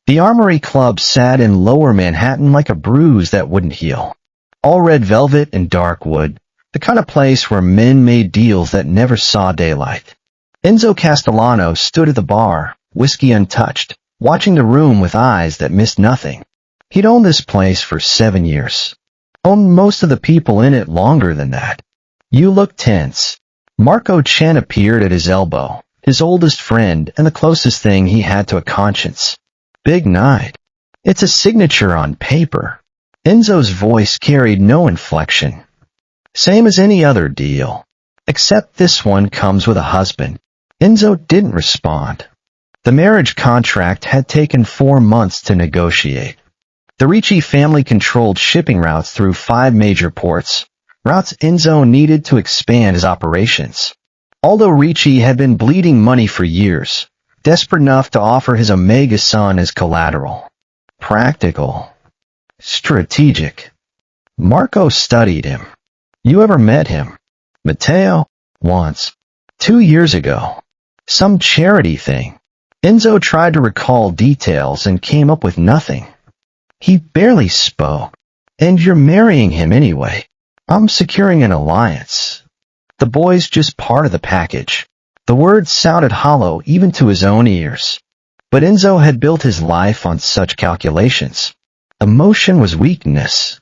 The Armory Club sat in Lower Manhattan like a bruise that wouldn't heal. All red velvet and dark wood, the kind of place where men made deals that never saw daylight. Enzo Castellano stood at the bar, whiskey untouched, watching the room with eyes that missed nothing. He'd owned this place for 7 years. Owned most of the people in it longer than that. You look tense. Marco Chen appeared at his elbow, his oldest friend and the closest thing he had to a conscience. Big night. It's a signature on paper. Enzo's voice carried no inflection. Same as any other deal. Except this one comes with a husband. Enzo didn't respond. The marriage contract had taken 4 months to negotiate. The Ricci family controlled shipping routes through 5 major ports, routes Enzo needed to expand his operations. Although Ricci had been bleeding money for years, desperate enough to offer his Omega son as collateral. Practical. Strategic. Marco studied him. You ever met him? Matteo? Once. 2 years ago. Some charity thing. Enzo tried to recall details and came up with nothing. He barely spoke. And you're marrying him anyway. I'm securing an alliance. The boy's just part of the package. The words sounded hollow even to his own ears. But Enzo had built his life on such calculations. Emotion was weakness.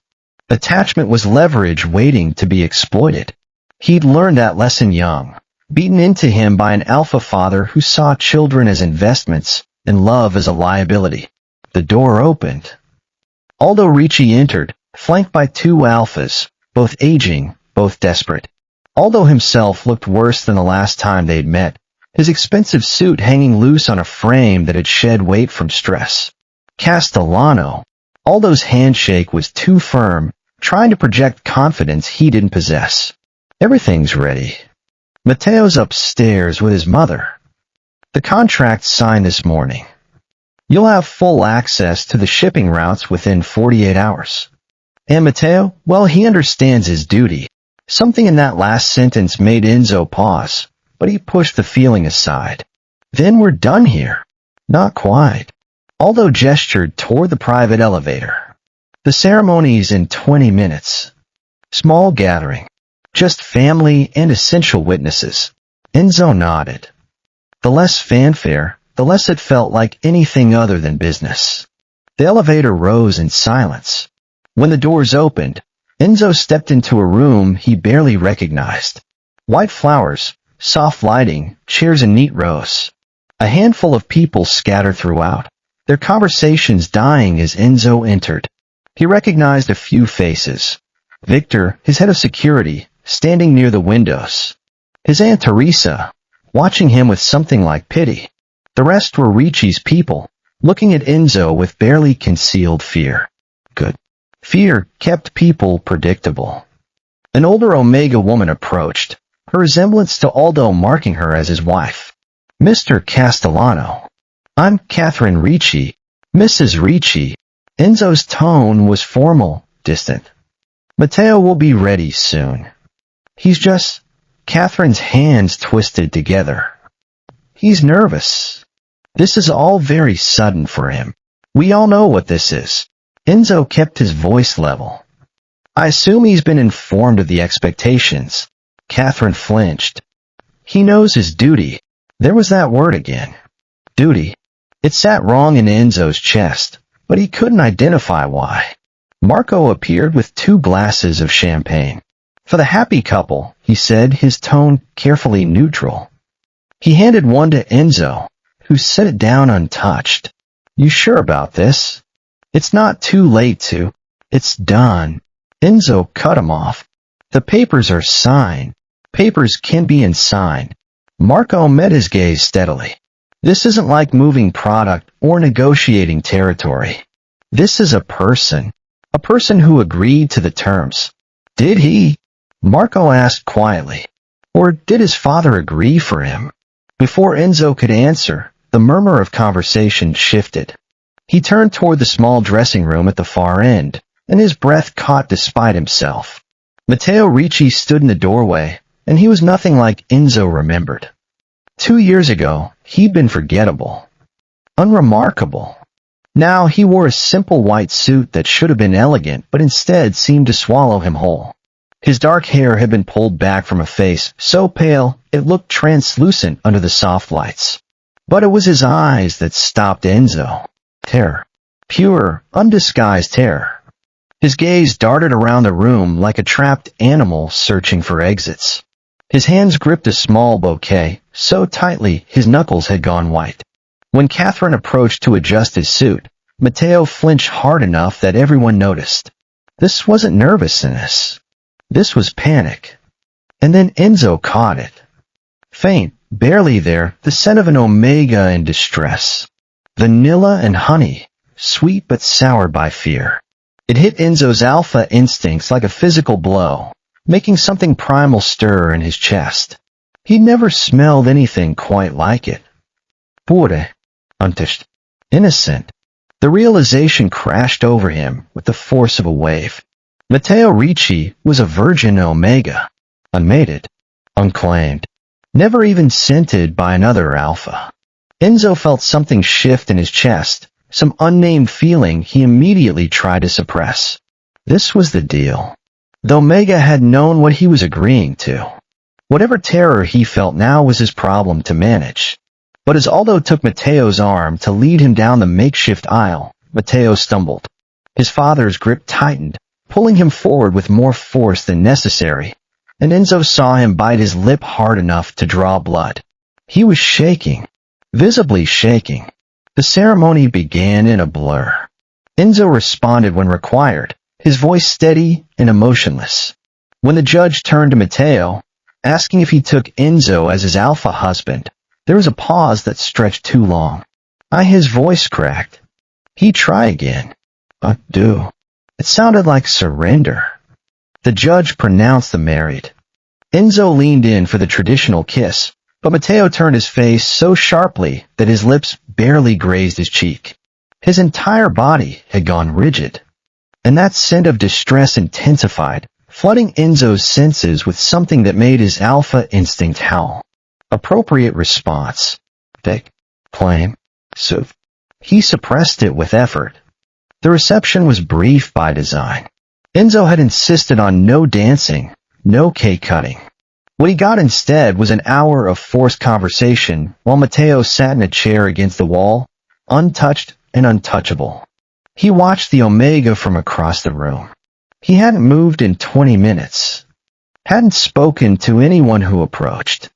Attachment was leverage waiting to be exploited. He'd learned that lesson young, beaten into him by an alpha father who saw children as investments and love as a liability. The door opened. Aldo Ricci entered, flanked by 2 alphas, both aging, both desperate. Aldo himself looked worse than the last time they'd met, his expensive suit hanging loose on a frame that had shed weight from stress. Castellano. Aldo's handshake was too firm, trying to project confidence he didn't possess. Everything's ready. Matteo's upstairs with his mother. The contract's signed this morning. You'll have full access to the shipping routes within 48 hours. And Matteo, well, he understands his duty. Something in that last sentence made Enzo pause, but he pushed the feeling aside. Then we're done here. Not quite. Aldo gestured toward the private elevator. The ceremony's in 20 minutes. Small gathering. Just family and essential witnesses. Enzo nodded. The less fanfare, the less it felt like anything other than business. The elevator rose in silence. When the doors opened, Enzo stepped into a room he barely recognized. White flowers, soft lighting, chairs in neat rows. A handful of people scattered throughout, their conversations dying as Enzo entered. He recognized a few faces. Victor, his head of security, standing near the windows. His Aunt Teresa, watching him with something like pity. The rest were Ricci's people, looking at Enzo with barely concealed fear. Good. Fear kept people predictable. An older Omega woman approached, her resemblance to Aldo marking her as his wife. Mr. Castellano. I'm Catherine Ricci. Mrs. Ricci. Enzo's tone was formal, distant. Matteo will be ready soon. He's just... Catherine's hands twisted together. He's nervous. This is all very sudden for him. We all know what this is. Enzo kept his voice level. I assume he's been informed of the expectations. Catherine flinched. He knows his duty. There was that word again. Duty. It sat wrong in Enzo's chest, but he couldn't identify why. Marco appeared with 2 glasses of champagne. For the happy couple, he said, his tone carefully neutral. He handed one to Enzo, who set it down untouched. You sure about this? It's not too late to. It's done. Enzo cut him off. The papers are signed. Papers can be unsigned. Marco met his gaze steadily. This isn't like moving product or negotiating territory. This is a person who agreed to the terms. Did he? Marco asked quietly. Or did his father agree for him? Before Enzo could answer, the murmur of conversation shifted. He turned toward the small dressing room at the far end, and his breath caught despite himself. Matteo Ricci stood in the doorway, and he was nothing like Enzo remembered. 2 years ago, he'd been forgettable. Unremarkable. Now he wore a simple white suit that should have been elegant but instead seemed to swallow him whole. His dark hair had been pulled back from a face so pale it looked translucent under the soft lights. But it was his eyes that stopped Enzo. Terror. Pure, undisguised terror. His gaze darted around the room like a trapped animal searching for exits. His hands gripped a small bouquet so tightly his knuckles had gone white. When Catherine approached to adjust his suit, Matteo flinched hard enough that everyone noticed. This wasn't nervousness. This was panic. And then Enzo caught it. Faint, barely there, the scent of an omega in distress. Vanilla and honey, sweet but soured by fear. It hit Enzo's alpha instincts like a physical blow, making something primal stir in his chest. He'd never smelled anything quite like it. Pure, untouched, innocent. The realization crashed over him with the force of a wave. Matteo Ricci was a virgin omega, unmated, unclaimed, never even scented by another alpha. Enzo felt something shift in his chest, some unnamed feeling he immediately tried to suppress. This was the deal. The omega had known what he was agreeing to. Whatever terror he felt now was his problem to manage. But as Aldo took Matteo's arm to lead him down the makeshift aisle, Matteo stumbled. His father's grip tightened, pulling him forward with more force than necessary, and Enzo saw him bite his lip hard enough to draw blood. He was shaking, visibly shaking. The ceremony began in a blur. Enzo responded when required, his voice steady and emotionless. When the judge turned to Matteo, asking if he took Enzo as his alpha husband, there was a pause that stretched too long. His voice cracked. He'd try again. But do. It sounded like surrender. The judge pronounced them married. Enzo leaned in for the traditional kiss, but Matteo turned his face so sharply that his lips barely grazed his cheek. His entire body had gone rigid. And that scent of distress intensified, flooding Enzo's senses with something that made his alpha instinct howl. Appropriate response. Big. Claim. Soothe. He suppressed it with effort. The reception was brief by design. Enzo had insisted on no dancing, no cake cutting. What he got instead was an hour of forced conversation while Matteo sat in a chair against the wall, untouched and untouchable. He watched the omega from across the room. He hadn't moved in 20 minutes. Hadn't spoken to anyone who approached.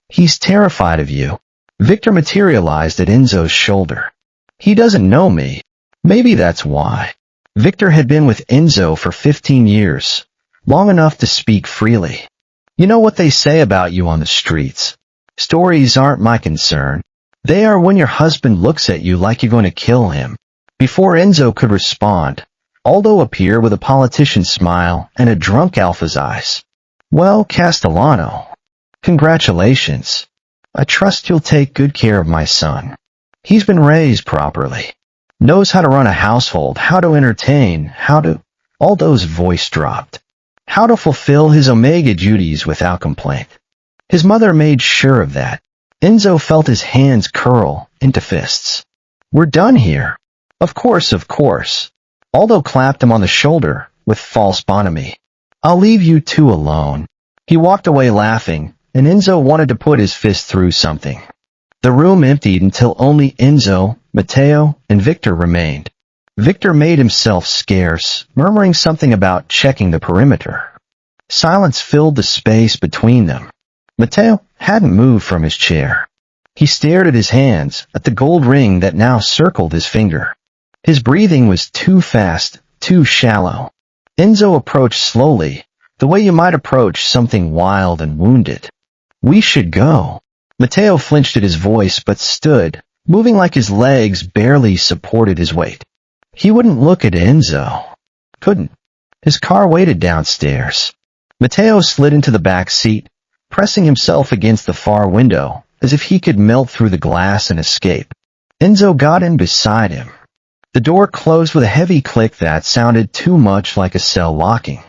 He's terrified of you. Victor materialized at Enzo's shoulder. He doesn't know me. Maybe that's why. Victor had been with Enzo for 15 years, long enough to speak freely. You know what they say about you on the streets. Stories aren't my concern. They are when your husband looks at you like you're going to kill him. Before Enzo could respond, Aldo appeared with a politician's smile and a drunk alpha's eyes. Well, Castellano, congratulations. I trust you'll take good care of my son. He's been raised properly. Knows how to run a household, how to entertain, Aldo's voice dropped. How to fulfill his omega duties without complaint. His mother made sure of that. Enzo felt his hands curl into fists. We're done here. Of course, of course. Aldo clapped him on the shoulder with false bonhomie. I'll leave you two alone. He walked away laughing, and Enzo wanted to put his fist through something. The room emptied until only Enzo, Matteo, and Victor remained. Victor made himself scarce, murmuring something about checking the perimeter. Silence filled the space between them. Matteo hadn't moved from his chair. He stared at his hands, at the gold ring that now circled his finger. His breathing was too fast, too shallow. Enzo approached slowly, the way you might approach something wild and wounded. We should go. Matteo flinched at his voice but stood, moving like his legs barely supported his weight. He wouldn't look at Enzo. Couldn't. His car waited downstairs. Matteo slid into the back seat, pressing himself against the far window, as if he could melt through the glass and escape. Enzo got in beside him. The door closed with a heavy click that sounded too much like a cell locking.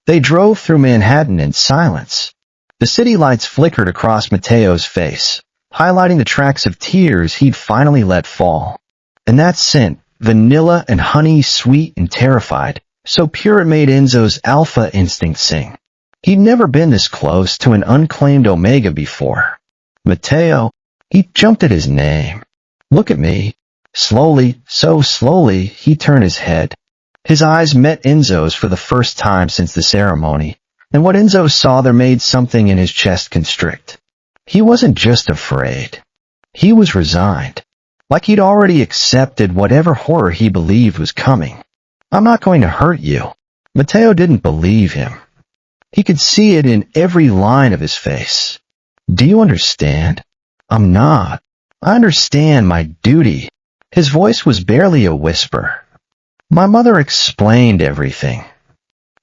They drove through Manhattan in silence. The city lights flickered across Matteo's face, highlighting the tracks of tears he'd finally let fall. And that scent, vanilla and honey, sweet and terrified, so pure it made Enzo's alpha instinct sing. He'd never been this close to an unclaimed Omega before. Matteo, he jumped at his name. Look at me. Slowly, so slowly, he turned his head. His eyes met Enzo's for the first time since the ceremony, and what Enzo saw there made something in his chest constrict. He wasn't just afraid. He was resigned, like he'd already accepted whatever horror he believed was coming. I'm not going to hurt you. Matteo didn't believe him. He could see it in every line of his face. Do you understand? I'm not. I understand my duty. His voice was barely a whisper. My mother explained everything.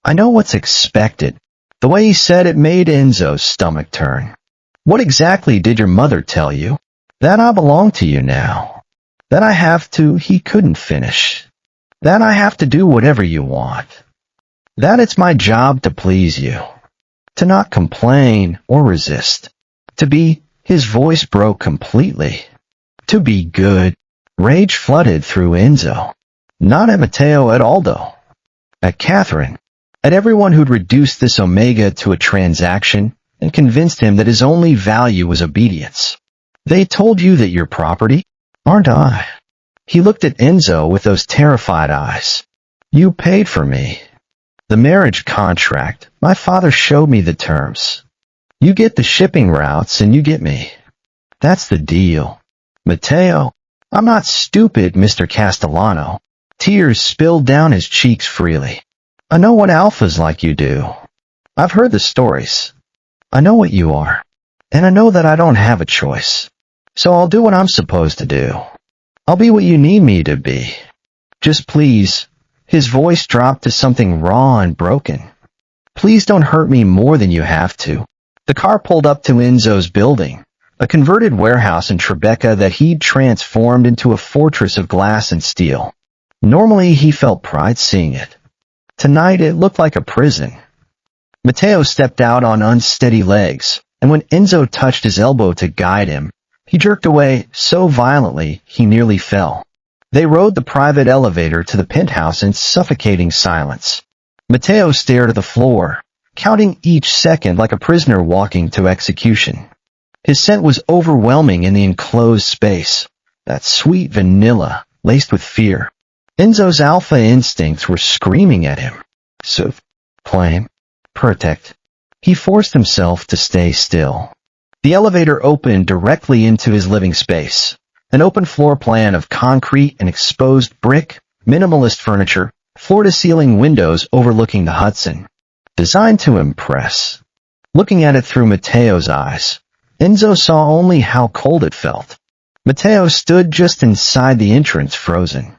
I know what's expected. The way he said it made Enzo's stomach turn. What exactly did your mother tell you? That I belong to you now. That I have to, he couldn't finish. That I have to do whatever you want. That it's my job to please you. To not complain or resist. To be, his voice broke completely. To be good. Rage flooded through Enzo. Not at Matteo at all, though. At Catherine. At everyone who'd reduced this Omega to a transaction and convinced him that his only value was obedience. They told you that you're property, aren't I? He looked at Enzo with those terrified eyes. You paid for me. The marriage contract, my father showed me the terms. You get the shipping routes and you get me. That's the deal. Matteo, I'm not stupid, Mr. Castellano. Tears spilled down his cheeks freely. I know what alphas like you do. I've heard the stories. I know what you are. And I know that I don't have a choice. So I'll do what I'm supposed to do. I'll be what you need me to be. Just please. His voice dropped to something raw and broken. Please don't hurt me more than you have to. The car pulled up to Enzo's building, a converted warehouse in Tribeca that he'd transformed into a fortress of glass and steel. Normally he felt pride seeing it. Tonight it looked like a prison. Matteo stepped out on unsteady legs, and when Enzo touched his elbow to guide him, he jerked away so violently he nearly fell. They rode the private elevator to the penthouse in suffocating silence. Matteo stared at the floor, counting each second like a prisoner walking to execution. His scent was overwhelming in the enclosed space, that sweet vanilla laced with fear. Enzo's alpha instincts were screaming at him. Soothe, claim, protect. He forced himself to stay still. The elevator opened directly into his living space, an open floor plan of concrete and exposed brick, minimalist furniture, floor-to-ceiling windows overlooking the Hudson. Designed to impress. Looking at it through Matteo's eyes, Enzo saw only how cold it felt. Matteo stood just inside the entrance, frozen.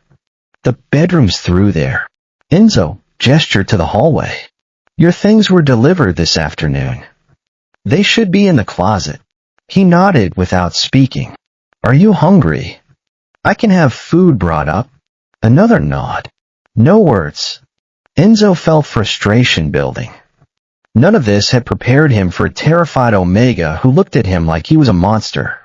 The bedroom's through there. Enzo gestured to the hallway. Your things were delivered this afternoon. They should be in the closet. He nodded without speaking. Are you hungry? I can have food brought up. Another nod. No words. Enzo felt frustration building. None of this had prepared him for a terrified Omega who looked at him like he was a monster.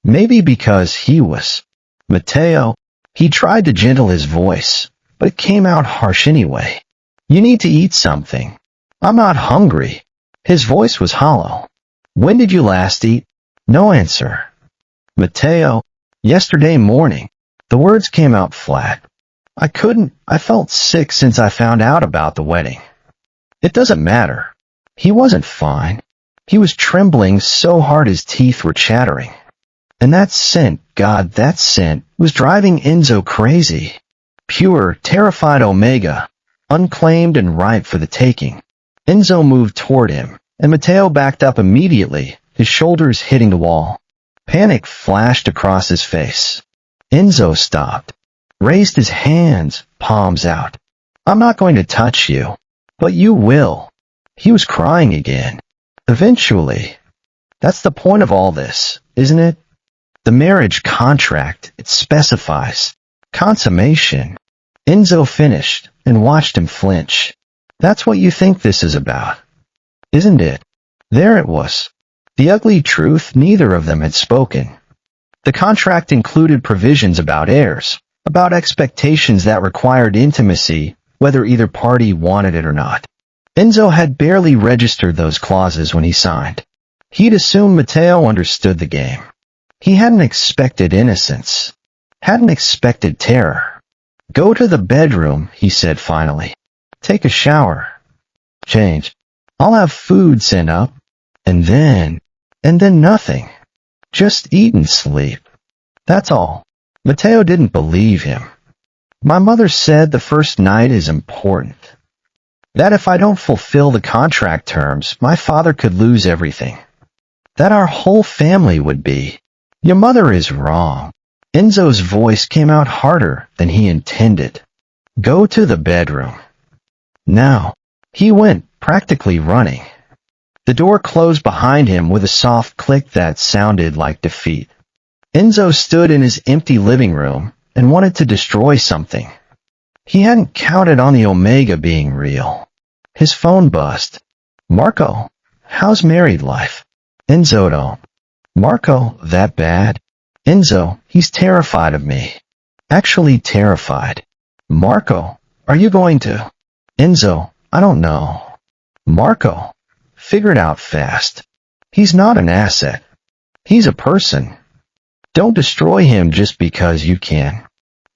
Maybe because he was. Matteo, he tried to gentle his voice, but it came out harsh anyway. You need to eat something. I'm not hungry. His voice was hollow. When did you last eat? No answer. Matteo, yesterday morning. The words came out flat. I felt sick since I found out about the wedding. It doesn't matter. He wasn't fine. He was trembling so hard his teeth were chattering. And that scent, God, that scent, was driving Enzo crazy. Pure, terrified Omega, unclaimed and ripe for the taking. Enzo moved toward him, and Matteo backed up immediately, his shoulders hitting the wall. Panic flashed across his face. Enzo stopped, raised his hands, palms out. I'm not going to touch you, but you will. He was crying again. Eventually. That's the point of all this, isn't it? The marriage contract, it specifies. Consummation. Enzo finished and watched him flinch. That's what you think this is about, isn't it? There it was. The ugly truth neither of them had spoken. The contract included provisions about heirs, about expectations that required intimacy, whether either party wanted it or not. Enzo had barely registered those clauses when he signed. He'd assumed Matteo understood the game. He hadn't expected innocence. Hadn't expected terror. Go to the bedroom, he said finally. Take a shower. Change. I'll have food sent up. And then nothing. Just eat and sleep. That's all. Matteo didn't believe him. My mother said the first night is important. That if I don't fulfill the contract terms, my father could lose everything. That our whole family would be. Your mother is wrong. Enzo's voice came out harder than he intended. Go to the bedroom. Now. He went, practically running. The door closed behind him with a soft click that sounded like defeat. Enzo stood in his empty living room and wanted to destroy something. He hadn't counted on the Omega being real. His phone buzzed. Marco, how's married life? Enzo don't. Marco, that bad? Enzo, he's terrified of me. Actually terrified. Marco, are you going to? Enzo, I don't know. Marco, figure it out fast. He's not an asset. He's a person. Don't destroy him just because you can.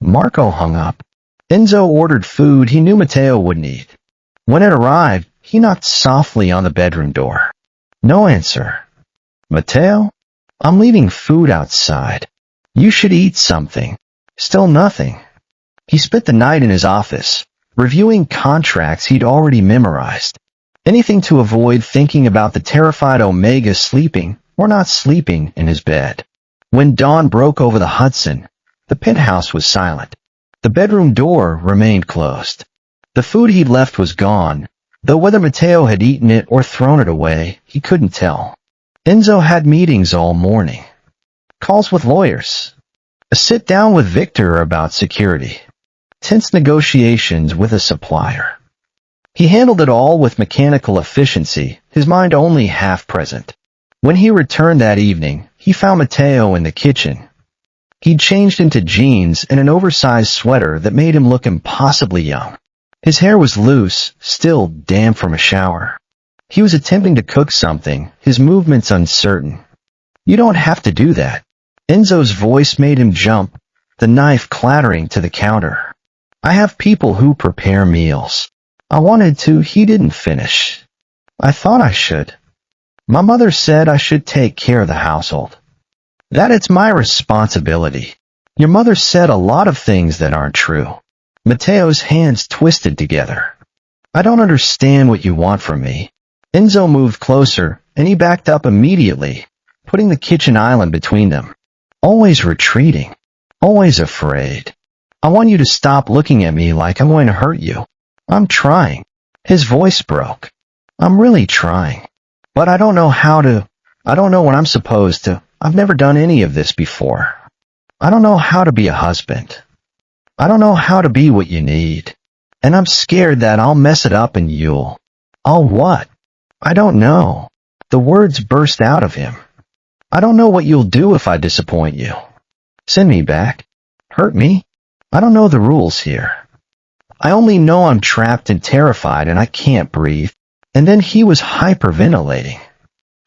Marco hung up. Enzo ordered food he knew Matteo wouldn't eat. When it arrived, he knocked softly on the bedroom door. No answer. Matteo? I'm leaving food outside. You should eat something. Still nothing. He spent the night in his office, reviewing contracts he'd already memorized. Anything to avoid thinking about the terrified Omega sleeping or not sleeping in his bed. When dawn broke over the Hudson, the penthouse was silent. The bedroom door remained closed. The food he'd left was gone, though whether Matteo had eaten it or thrown it away, he couldn't tell. Enzo had meetings all morning. Calls with lawyers. A sit-down with Victor about security. Tense negotiations with a supplier. He handled it all with mechanical efficiency, his mind only half present. When he returned that evening, he found Matteo in the kitchen. He'd changed into jeans and an oversized sweater that made him look impossibly young. His hair was loose, still damp from a shower. He was attempting to cook something, his movements uncertain. You don't have to do that. Enzo's voice made him jump, the knife clattering to the counter. I have people who prepare meals. I wanted to, he didn't finish. I thought I should. My mother said I should take care of the household. That it's my responsibility. Your mother said a lot of things that aren't true. Matteo's hands twisted together. I don't understand what you want from me. Enzo moved closer, and he backed up immediately, putting the kitchen island between them. Always retreating. Always afraid. I want you to stop looking at me like I'm going to hurt you. I'm trying. His voice broke. I'm really trying. But I don't know how to. I don't know what I'm supposed to. I've never done any of this before. I don't know how to be a husband. I don't know how to be what you need. And I'm scared that I'll mess it up and you'll. I'll what? I don't know. The words burst out of him. I don't know what you'll do if I disappoint you. Send me back? Hurt me? I don't know the rules here. I only know I'm trapped and terrified and I can't breathe. And then he was hyperventilating.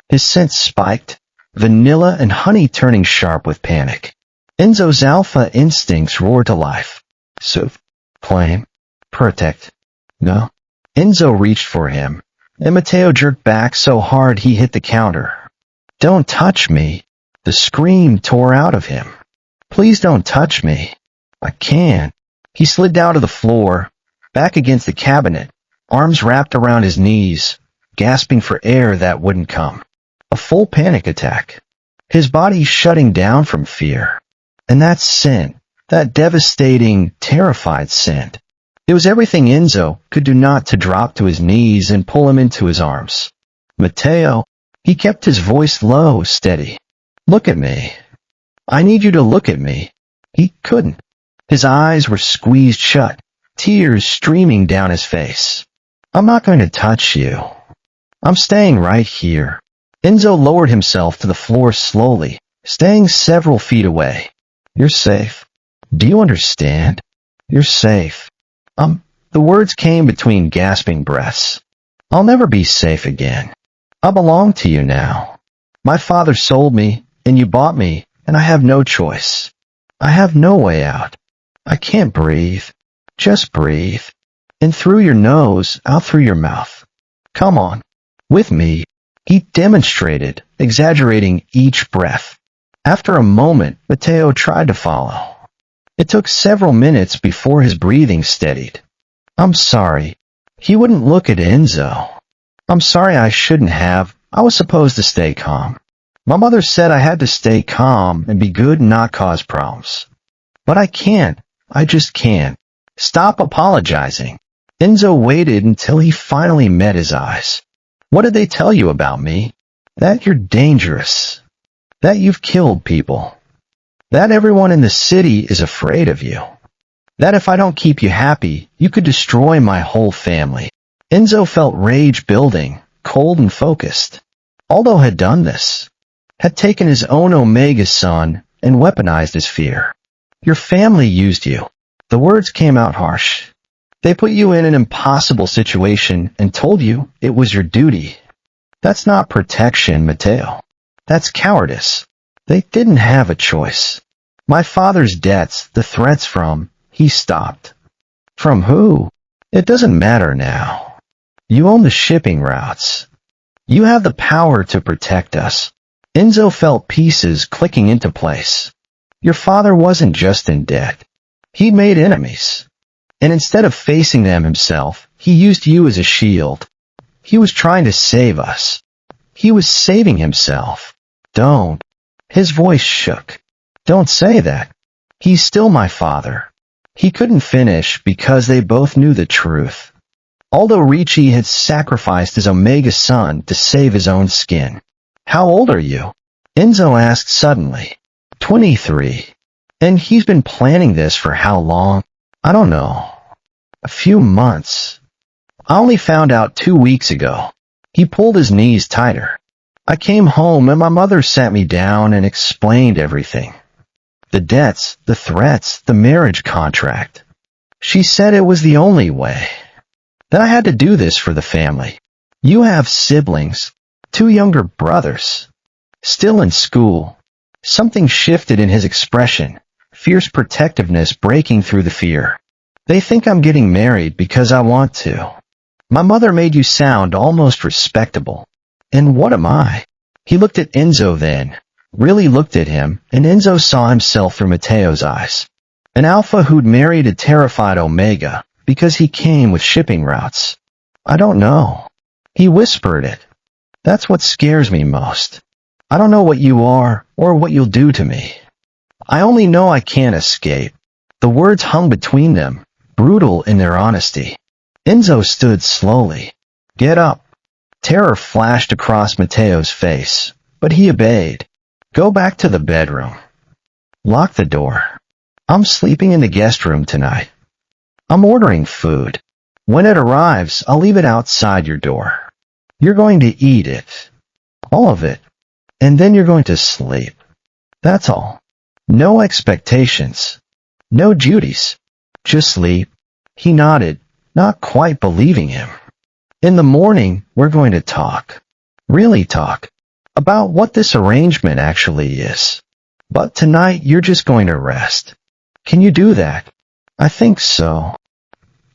His scent spiked, vanilla and honey turning sharp with panic. Enzo's alpha instincts roared to life. Soothe, claim, protect. No. Enzo reached for him, and Matteo jerked back so hard he hit the counter. Don't touch me. The scream tore out of him. Please don't touch me. I can't. He slid down to the floor, back against the cabinet, arms wrapped around his knees, gasping for air that wouldn't come. A full panic attack. His body shutting down from fear. And that scent, that devastating, terrified scent. It was everything Enzo could do not to drop to his knees and pull him into his arms. Matteo, he kept his voice low, steady. Look at me. I need you to look at me. He couldn't. His eyes were squeezed shut, tears streaming down his face. I'm not going to touch you. I'm staying right here. Enzo lowered himself to the floor slowly, staying several feet away. You're safe. Do you understand? You're safe. The words came between gasping breaths. I'll never be safe again. I belong to you now. My father sold me, and you bought me, and I have no choice. I have no way out. I can't breathe. Just breathe. In through your nose, out through your mouth. Come on. With me. He demonstrated, exaggerating each breath. After a moment, Matteo tried to follow. It took several minutes before his breathing steadied. I'm sorry. He wouldn't look at Enzo. I'm sorry, I shouldn't have. I was supposed to stay calm. My mother said I had to stay calm and be good and not cause problems. But I can't. I just can't. Stop apologizing. Enzo waited until he finally met his eyes. What did they tell you about me? That you're dangerous. That you've killed people. That everyone in the city is afraid of you. That if I don't keep you happy, you could destroy my whole family. Enzo felt rage building, cold and focused. Aldo had done this. Had taken his own Omega son and weaponized his fear. Your family used you. The words came out harsh. They put you in an impossible situation and told you it was your duty. That's not protection, Matteo. That's cowardice. They didn't have a choice. My father's debts, the threats from, he stopped. From who? It doesn't matter now. You own the shipping routes. You have the power to protect us. Enzo felt pieces clicking into place. Your father wasn't just in debt. He made enemies. And instead of facing them himself, he used you as a shield. He was trying to save us. He was saving himself. Don't. His voice shook. Don't say that. He's still my father. He couldn't finish because they both knew the truth. Aldo Ricci had sacrificed his Omega son to save his own skin. How old are you? Enzo asked suddenly. 23. And he's been planning this for how long? I don't know. A few months. I only found out 2 weeks ago. He pulled his knees tighter. I came home and my mother sat me down and explained everything. The debts, the threats, the marriage contract. She said it was the only way. That I had to do this for the family. You have siblings, 2 younger brothers. Still in school. Something shifted in his expression. Fierce protectiveness breaking through the fear. They think I'm getting married because I want to. My mother made you sound almost respectable. And what am I? He looked at Enzo then, really looked at him, and Enzo saw himself through Matteo's eyes. An alpha who'd married a terrified Omega because he came with shipping routes. I don't know. He whispered it. That's what scares me most. I don't know what you are or what you'll do to me. I only know I can't escape. The words hung between them, brutal in their honesty. Enzo stood slowly. Get up. Terror flashed across Matteo's face, but he obeyed. Go back to the bedroom. Lock the door. I'm sleeping in the guest room tonight. I'm ordering food. When it arrives, I'll leave it outside your door. You're going to eat it. All of it. And then you're going to sleep. That's all. No expectations. No duties. Just sleep. He nodded, not quite believing him. In the morning, we're going to talk. Really talk. About what this arrangement actually is. But tonight, you're just going to rest. Can you do that? I think so.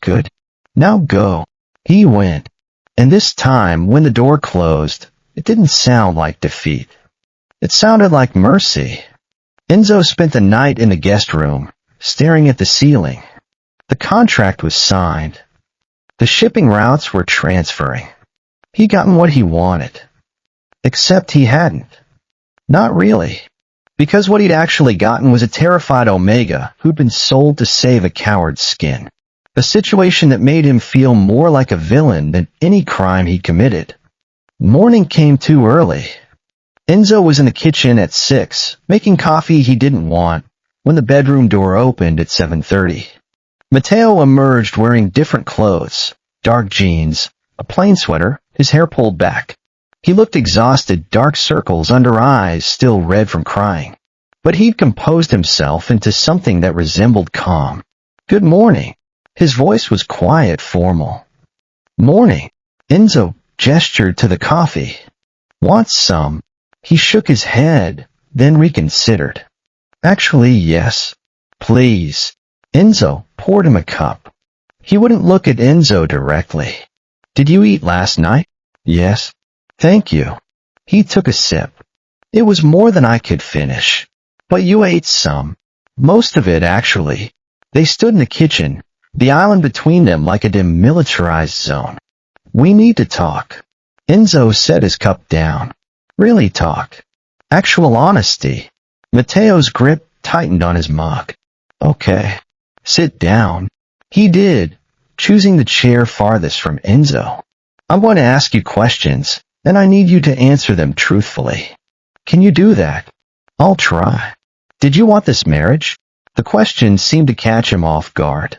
Good. Now go. He went. And this time, when the door closed, it didn't sound like defeat. It sounded like mercy. Enzo spent the night in the guest room, staring at the ceiling. The contract was signed. The shipping routes were transferring. He'd gotten what he wanted. Except he hadn't. Not really. Because what he'd actually gotten was a terrified Omega who'd been sold to save a coward's skin. A situation that made him feel more like a villain than any crime he'd committed. Morning came too early. Enzo was in the kitchen at 6, making coffee he didn't want, when the bedroom door opened at 7:30. Matteo emerged wearing different clothes, dark jeans, a plain sweater, his hair pulled back. He looked exhausted, dark circles under eyes still red from crying. but he'd composed himself into something that resembled calm. "Good morning." His voice was quiet, formal. "Morning." Enzo gestured to the coffee. "Want some?" He shook his head, then reconsidered. "Actually, yes. Please." Enzo poured him a cup. He wouldn't look at Enzo directly. "Did you eat last night?" "Yes." "Thank you." He took a sip. "It was more than I could finish. But you ate some. Most of it, actually." They stood in the kitchen, the island between them like a demilitarized zone. "We need to talk." Enzo set his cup down. "Really talk. Actual honesty." Matteo's grip tightened on his mug. "Okay. Sit down." He did, choosing the chair farthest from Enzo. "I'm going to ask you questions, and I need you to answer them truthfully. Can you do that?" "I'll try." "Did you want this marriage?" The question seemed to catch him off guard.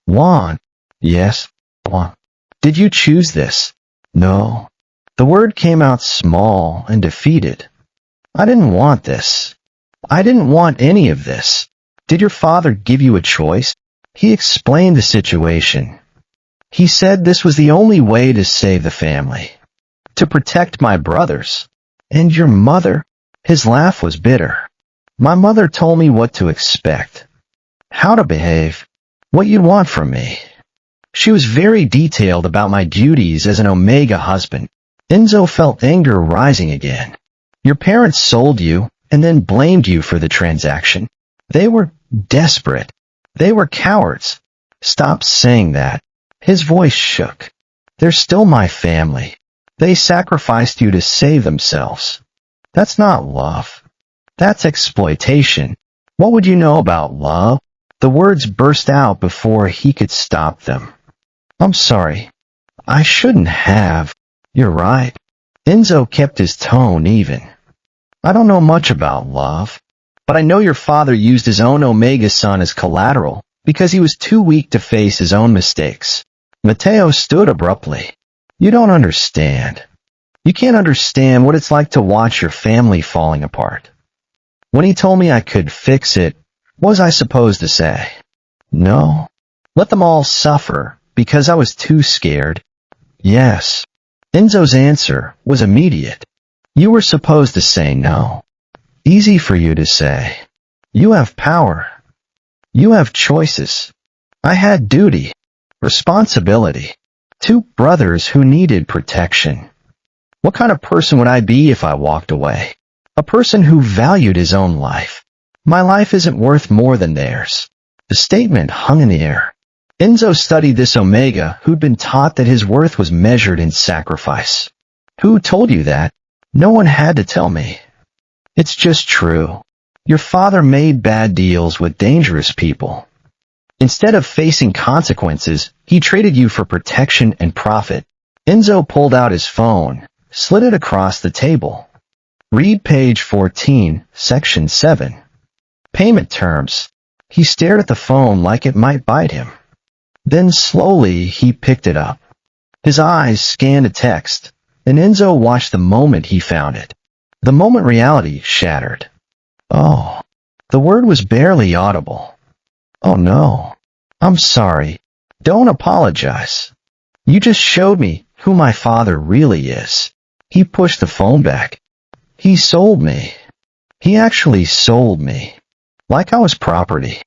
"Want?" "Yes, want." "Did you choose this?" "No." The word came out small and defeated. "I didn't want this. I didn't want any of this." "Did your father give you a choice?" He explained the situation. "He said this was the only way to save the family. To protect my brothers." "And your mother?" His laugh was bitter. "My mother told me what to expect. How to behave. What you'd want from me. She was very detailed about my duties as an Omega husband." Enzo felt anger rising again. "Your parents sold you and then blamed you for the transaction. They were desperate. They were cowards." "Stop saying that." His voice shook. "They're still my family. They sacrificed you to save themselves. That's not love. That's exploitation. What would you know about love?" The words burst out before he could stop them. "I'm sorry. I shouldn't have." "You're right." Enzo kept his tone even. "I don't know much about love, but I know your father used his own Omega son as collateral because he was too weak to face his own mistakes." Matteo stood abruptly. "You don't understand. You can't understand what it's like to watch your family falling apart." When he told me I could fix it, what was I supposed to say? No. Let them all suffer because I was too scared? Yes. Enzo's answer was immediate. You were supposed to say no. Easy for you to say. You have power. You have choices. I had duty, responsibility. Two brothers who needed protection. What kind of person would I be if I walked away? A person who valued his own life. My life isn't worth more than theirs. The statement hung in the air. Enzo studied this Omega who'd been taught that his worth was measured in sacrifice. Who told you that? No one had to tell me. It's just true. Your father made bad deals with dangerous people. Instead of facing consequences, he traded you for protection and profit. Enzo pulled out his phone, slid it across the table. Read page 14, section 7. Payment terms. He stared at the phone like it might bite him. Then slowly he picked it up. His eyes scanned a text, and Enzo watched the moment he found it. The moment reality shattered. Oh. The word was barely audible. Oh no. I'm sorry. Don't apologize. You just showed me who my father really is. He pushed the phone back. He sold me. He actually sold me. Like I was property.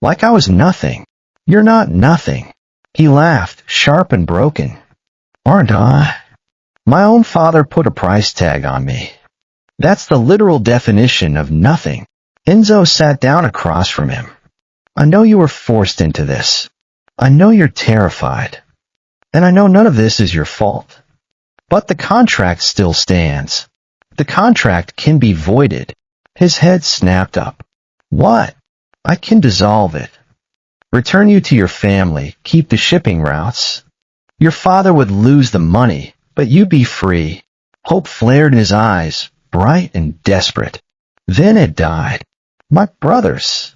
Like I was nothing. You're not nothing. He laughed, sharp and broken. Aren't I? My own father put a price tag on me. That's the literal definition of nothing. Enzo sat down across from him. I know you were forced into this. I know you're terrified. And I know none of this is your fault. But the contract still stands. The contract can be voided. His head snapped up. What? I can dissolve it. Return you to your family, keep the shipping routes. Your father would lose the money, but you'd be free. Hope flared in his eyes, bright and desperate. Then it died. My brothers.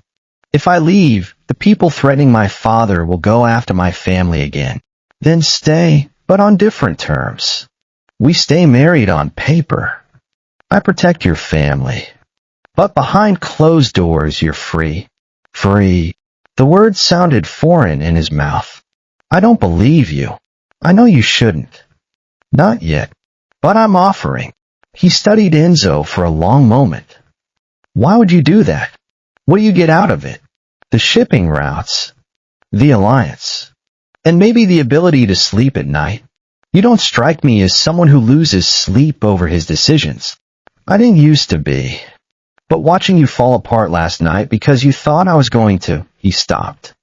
If I leave, the people threatening my father will go after my family again. Then stay, but on different terms. We stay married on paper. I protect your family. But behind closed doors, you're free. Free. The word sounded foreign in his mouth. I don't believe you. I know you shouldn't. Not yet. But I'm offering. He studied Enzo for a long moment. Why would you do that? What do you get out of it? The shipping routes. The alliance. And maybe the ability to sleep at night. You don't strike me as someone who loses sleep over his decisions. I didn't used to be. But watching you fall apart last night because you thought I was going to, he stopped.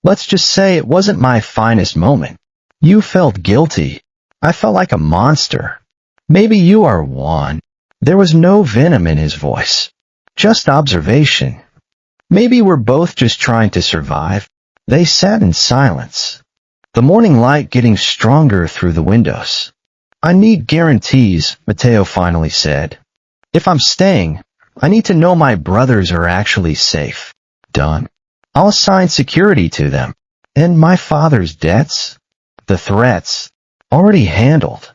Let's just say it wasn't my finest moment. You felt guilty. I felt like a monster. Maybe you are one. There was no venom in his voice. Just observation. Maybe we're both just trying to survive. They sat in silence. The morning light getting stronger through the windows. I need guarantees, Matteo finally said. If I'm staying, I need to know my brothers are actually safe. Done. I'll assign security to them. And my father's debts? The threats? Already handled.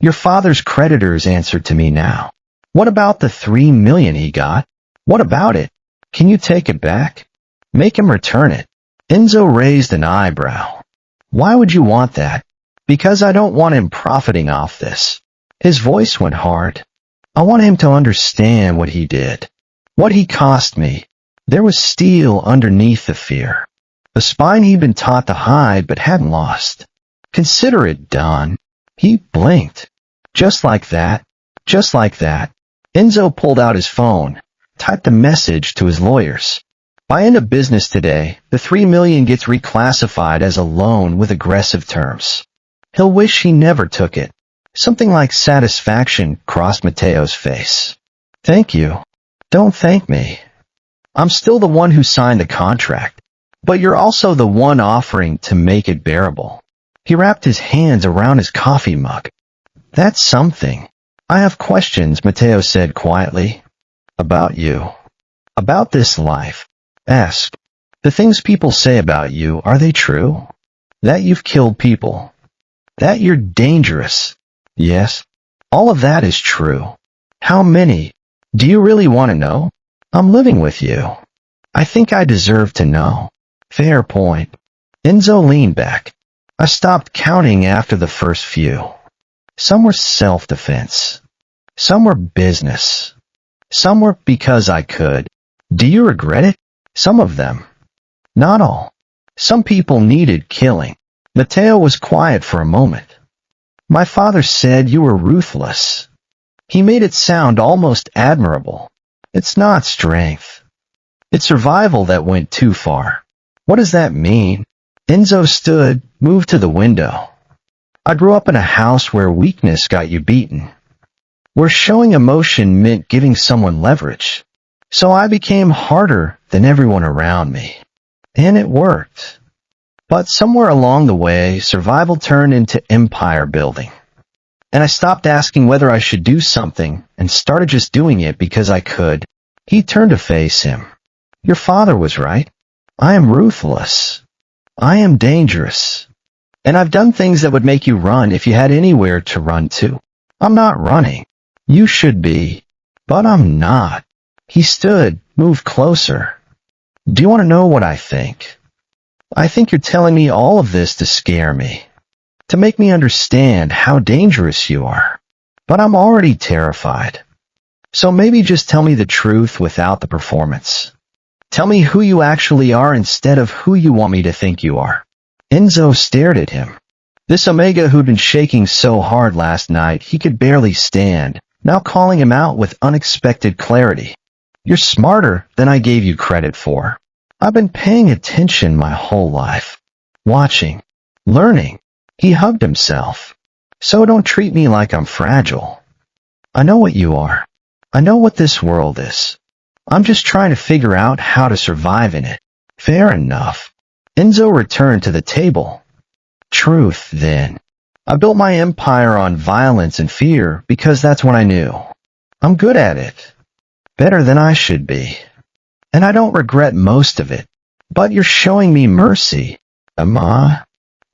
Your father's creditors answered to me now. What about the $3 million he got? What about it? Can you take it back? Make him return it. Enzo raised an eyebrow. Why would you want that? Because I don't want him profiting off this. His voice went hard. I want him to understand what he did. What he cost me. There was steel underneath the fear. The spine he'd been taught to hide but hadn't lost. Consider it done. He blinked. Just like that. Just like that. Enzo pulled out his phone, typed a message to his lawyers. By end of business today, the $3 million gets reclassified as a loan with aggressive terms. He'll wish he never took it. Something like satisfaction crossed Matteo's face. Thank you. Don't thank me. I'm still the one who signed the contract, but you're also the one offering to make it bearable. He wrapped his hands around his coffee mug. That's something. I have questions, Matteo said quietly. About you. About this life. Ask. The things people say about you, are they true? That you've killed people. That you're dangerous. Yes. All of that is true. How many? Do you really want to know? I'm living with you. I think I deserve to know. Fair point. Enzo leaned back. I stopped counting after the first few. Some were self-defense. Some were business. Some were because I could. Do you regret it? Some of them. Not all. Some people needed killing. Matteo was quiet for a moment. My father said you were ruthless. He made it sound almost admirable. It's not strength. It's survival that went too far. What does that mean? Enzo stood, moved to the window. I grew up in a house where weakness got you beaten. Where showing emotion meant giving someone leverage. So I became harder than everyone around me. And it worked. But somewhere along the way, survival turned into empire building. And I stopped asking whether I should do something and started just doing it because I could. He turned to face him. Your father was right. I am ruthless. I am dangerous. And I've done things that would make you run if you had anywhere to run to. I'm not running. You should be. But I'm not. He stood, moved closer. Do you want to know what I think? I think you're telling me all of this to scare me. To make me understand how dangerous you are. But I'm already terrified. So maybe just tell me the truth without the performance. Tell me who you actually are instead of who you want me to think you are. Enzo stared at him. This Omega who'd been shaking so hard last night he could barely stand, now calling him out with unexpected clarity. You're smarter than I gave you credit for. I've been paying attention my whole life. Watching. Learning. He hugged himself. So don't treat me like I'm fragile. I know what you are. I know what this world is. I'm just trying to figure out how to survive in it. Fair enough. Enzo returned to the table. Truth, then. I built my empire on violence and fear because that's what I knew. I'm good at it. Better than I should be. And I don't regret most of it. But you're showing me mercy. Am I?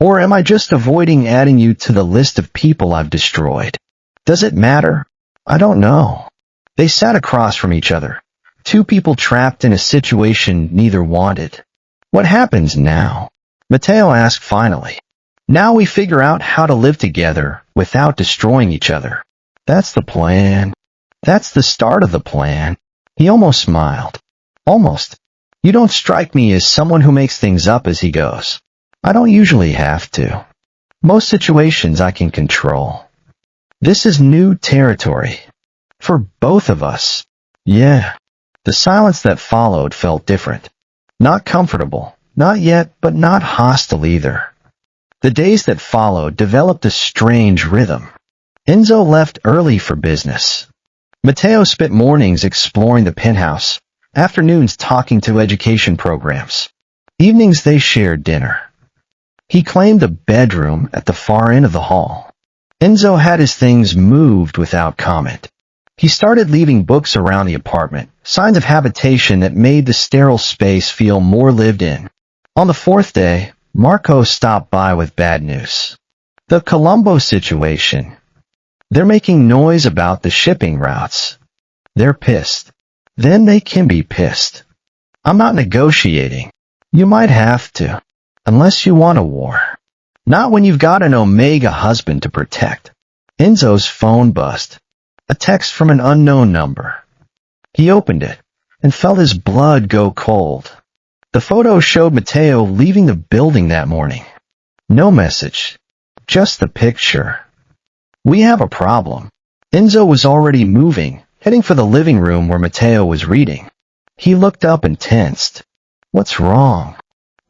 Or am I just avoiding adding you to the list of people I've destroyed? Does it matter? I don't know. They sat across from each other. Two people trapped in a situation neither wanted. What happens now? Matteo asked finally. Now we figure out how to live together without destroying each other. That's the plan. That's the start of the plan. He almost smiled. Almost. You don't strike me as someone who makes things up as he goes. I don't usually have to. Most situations I can control. This is new territory. For both of us. Yeah. The silence that followed felt different. Not comfortable. Not yet, but not hostile either. The days that followed developed a strange rhythm. Enzo left early for business. Matteo spent mornings exploring the penthouse, afternoons talking to education programs. Evenings they shared dinner. He claimed a bedroom at the far end of the hall. Enzo had his things moved without comment. He started leaving books around the apartment, signs of habitation that made the sterile space feel more lived in. On the fourth day, Marco stopped by with bad news. The Colombo situation. They're making noise about the shipping routes. They're pissed. Then they can be pissed. I'm not negotiating. You might have to. Unless you want a war. Not when you've got an Omega husband to protect. Enzo's phone buzzed. A text from an unknown number. He opened it and felt his blood go cold. The photo showed Matteo leaving the building that morning. No message. Just the picture. We have a problem. Enzo was already moving, heading for the living room where Matteo was reading. He looked up and tensed. What's wrong?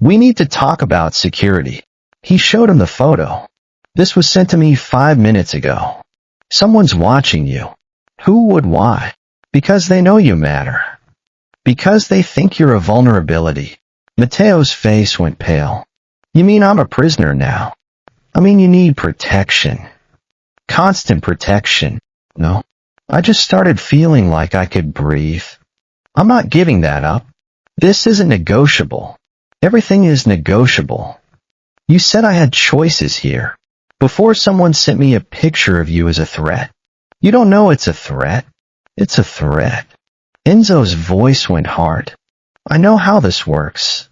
We need to talk about security. He showed him the photo. This was sent to me 5 minutes ago. Someone's watching you. Who would? Why? Because they know you matter. Because they think you're a vulnerability. Matteo's face went pale. You mean I'm a prisoner now? I mean you need protection. Constant protection. No. I just started feeling like I could breathe. I'm not giving that up. This isn't negotiable. Everything is negotiable. You said I had choices here. Before someone sent me a picture of you as a threat. You don't know it's a threat. It's a threat. Enzo's voice went hard. I know how this works.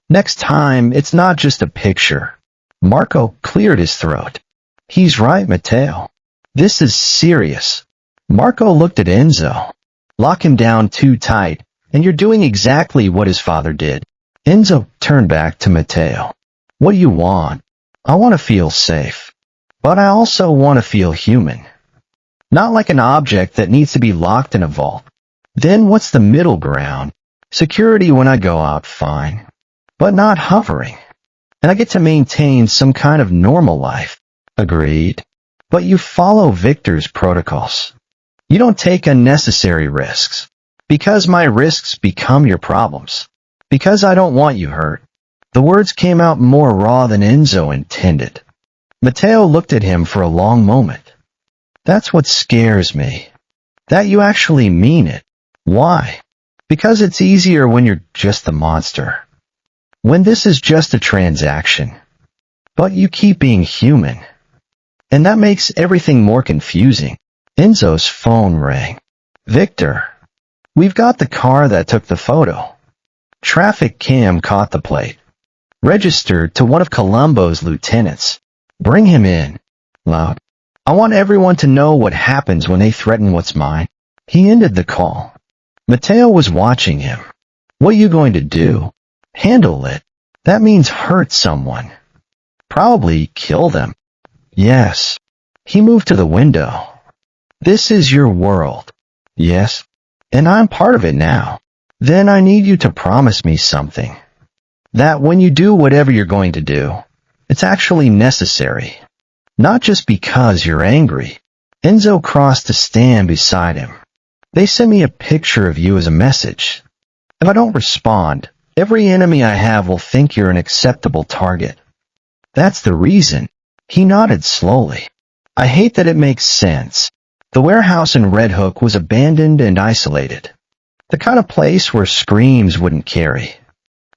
Next time, it's not just a picture. Marco cleared his throat. He's right, Matteo. This is serious. Marco looked at Enzo. Lock him down too tight, and you're doing exactly what his father did. Enzo turned back to Matteo. What do you want? I want to feel safe. But I also want to feel human. Not like an object that needs to be locked in a vault. Then what's the middle ground? Security when I go out, fine. But not hovering. And I get to maintain some kind of normal life. Agreed. But you follow Victor's protocols. You don't take unnecessary risks. Because my risks become your problems. Because I don't want you hurt. The words came out more raw than Enzo intended. Matteo looked at him for a long moment. That's what scares me. That you actually mean it. Why? Because it's easier when you're just the monster. When this is just a transaction. But you keep being human. And that makes everything more confusing. Enzo's phone rang. Victor. We've got the car that took the photo. Traffic cam caught the plate. Registered to one of Colombo's lieutenants. Bring him in. Loud. I want everyone to know what happens when they threaten what's mine. He ended the call. Matteo was watching him. What are you going to do? Handle it. That means hurt someone. Probably kill them. Yes. He moved to the window. This is your world. Yes. And I'm part of it now. Then I need you to promise me something. That when you do whatever you're going to do, it's actually necessary. Not just because you're angry. Enzo crossed to stand beside him. They sent me a picture of you as a message. If I don't respond, every enemy I have will think you're an acceptable target. That's the reason. He nodded slowly. I hate that it makes sense. The warehouse in Red Hook was abandoned and isolated. The kind of place where screams wouldn't carry.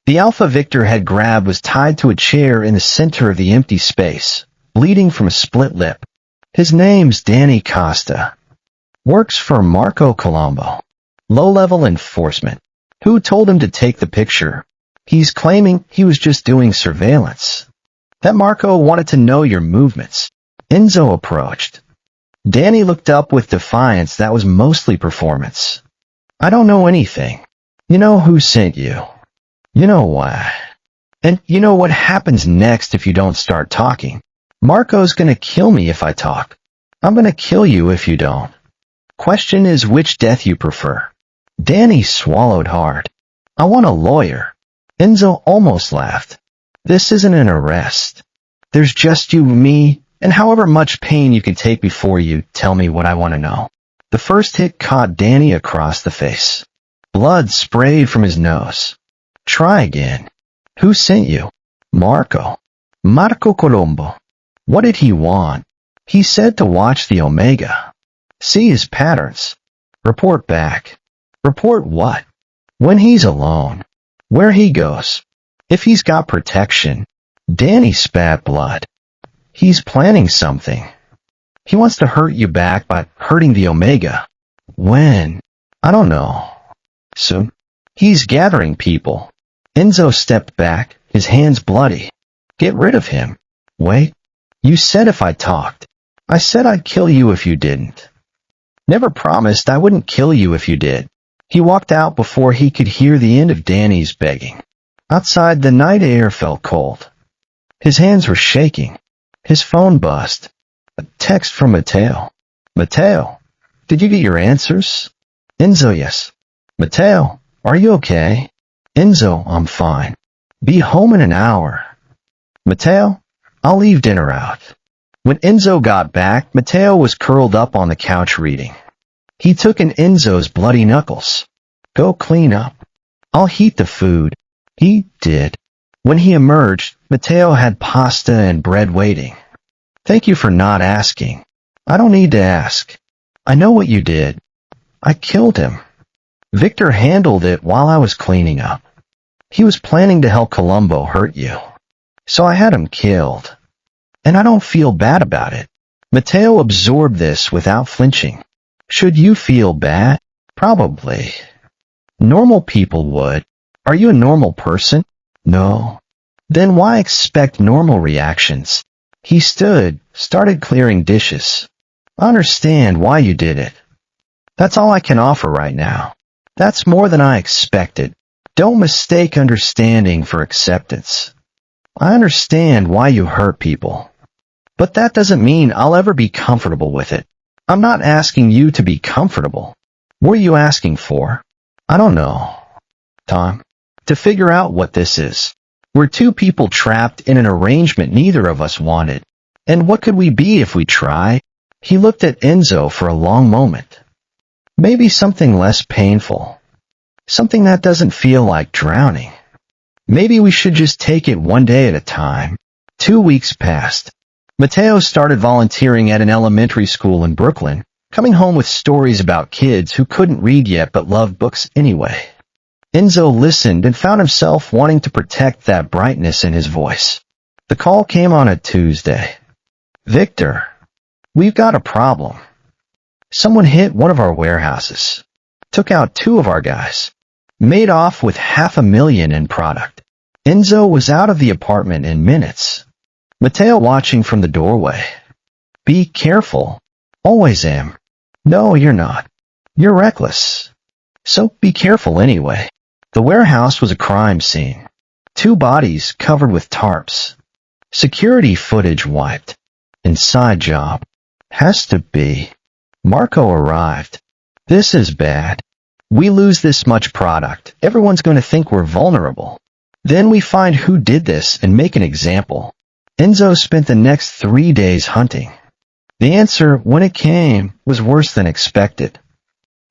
The Alpha Victor had grabbed was tied to a chair in the center of the empty space, bleeding from a split lip. His name's Danny Costa. Works for Marco Colombo. Low-level enforcement. Who told him to take the picture? He's claiming he was just doing surveillance. That Marco wanted to know your movements. Enzo approached. Danny looked up with defiance that was mostly performance. I don't know anything. You know who sent you. You know why. And you know what happens next if you don't start talking. Marco's gonna kill me if I talk. I'm gonna kill you if you don't. Question is which death you prefer. Danny swallowed hard. I want a lawyer. Enzo almost laughed. This isn't an arrest. There's just you, me, and however much pain you can take before you tell me what I want to know. The first hit caught Danny across the face. Blood sprayed from his nose. Try again. Who sent you? Marco. Marco Colombo. What did he want? He said to watch the Omega. See his patterns. Report back. Report what? When he's alone. Where he goes. If he's got protection. Danny spat blood. He's planning something. He wants to hurt you back by hurting the Omega. When? I don't know. Soon. He's gathering people. Enzo stepped back, his hands bloody. Get rid of him. Wait. You said if I talked. I said I'd kill you if you didn't. Never promised I wouldn't kill you if you did. He walked out before he could hear the end of Danny's begging. Outside, the night air felt cold. His hands were shaking. His phone buzzed. A text from Matteo. Matteo, did you get your answers? Enzo, yes. Matteo, are you okay? Enzo, I'm fine. Be home in an hour. Matteo, I'll leave dinner out. When Enzo got back, Matteo was curled up on the couch reading. He took in Enzo's bloody knuckles. Go clean up. I'll heat the food. He did. When he emerged, Matteo had pasta and bread waiting. Thank you for not asking. I don't need to ask. I know what you did. I killed him. Victor handled it while I was cleaning up. He was planning to help Colombo hurt you. So I had him killed. And I don't feel bad about it. Matteo absorbed this without flinching. Should you feel bad? Probably. Normal people would. Are you a normal person? No. Then why expect normal reactions? He stood, started clearing dishes. I understand why you did it. That's all I can offer right now. That's more than I expected. Don't mistake understanding for acceptance. I understand why you hurt people. But that doesn't mean I'll ever be comfortable with it. I'm not asking you to be comfortable. What are you asking for? I don't know. Time. To figure out what this is. We're two people trapped in an arrangement neither of us wanted. And what could we be if we try? He looked at Enzo for a long moment. Maybe something less painful. Something that doesn't feel like drowning. Maybe we should just take it one day at a time. 2 weeks passed. Matteo started volunteering at an elementary school in Brooklyn, coming home with stories about kids who couldn't read yet but loved books anyway. Enzo listened and found himself wanting to protect that brightness in his voice. The call came on a Tuesday. Victor, we've got a problem. Someone hit one of our warehouses, took out 2 of our guys, made off with $500,000 in product. Enzo was out of the apartment in minutes. Matteo watching from the doorway. Be careful. Always am. No, you're not. You're reckless. So be careful anyway. The warehouse was a crime scene. 2 bodies covered with tarps. Security footage wiped. Inside job. Has to be. Marco arrived. This is bad. We lose this much product. Everyone's going to think we're vulnerable. Then we find who did this and make an example. Enzo spent the next 3 days hunting. The answer, when it came, was worse than expected.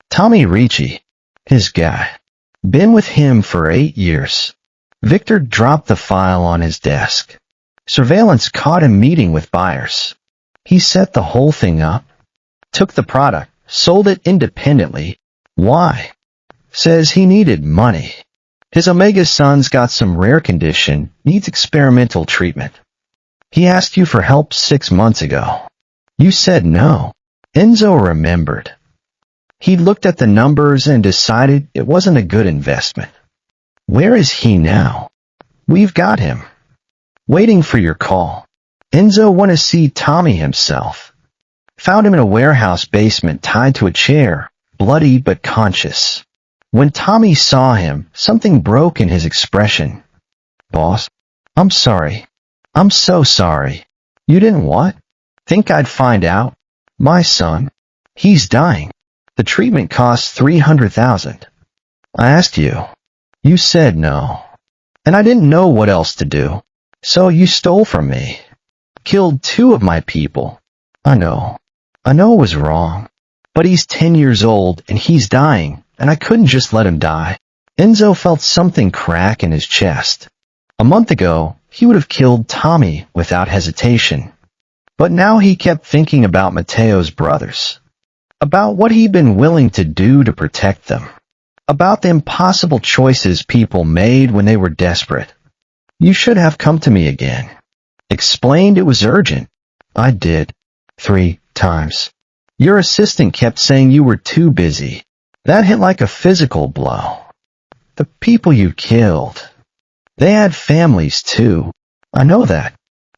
Tommy Ricci, his guy. Been with him for 8 years. Victor dropped the file on his desk. Surveillance caught him meeting with buyers. He set the whole thing up. Took the product, sold it independently. Why? Says he needed money. His Omega son's got some rare condition, needs experimental treatment. He asked you for help 6 months ago. You said no. Enzo remembered. He looked at the numbers and decided it wasn't a good investment. Where is he now? We've got him. Waiting for your call. Enzo went to see Tommy himself. Found him in a warehouse basement tied to a chair, bloody but conscious. When Tommy saw him, something broke in his expression. Boss, I'm sorry. I'm so sorry. You didn't what? Think I'd find out? My son. He's dying. The treatment costs $300,000. I asked you. You said no. And I didn't know what else to do. So you stole from me. Killed 2 of my people. I know. I know it was wrong. But he's 10 years old and he's dying, and I couldn't just let him die. Enzo felt something crack in his chest. A month ago, he would have killed Tommy without hesitation. But now he kept thinking about Matteo's brothers. About what he'd been willing to do to protect them. About the impossible choices people made when they were desperate. You should have come to me again. Explained it was urgent. I did. 3 times. Your assistant kept saying you were too busy. That hit like a physical blow. The people you killed. They had families too. I know that.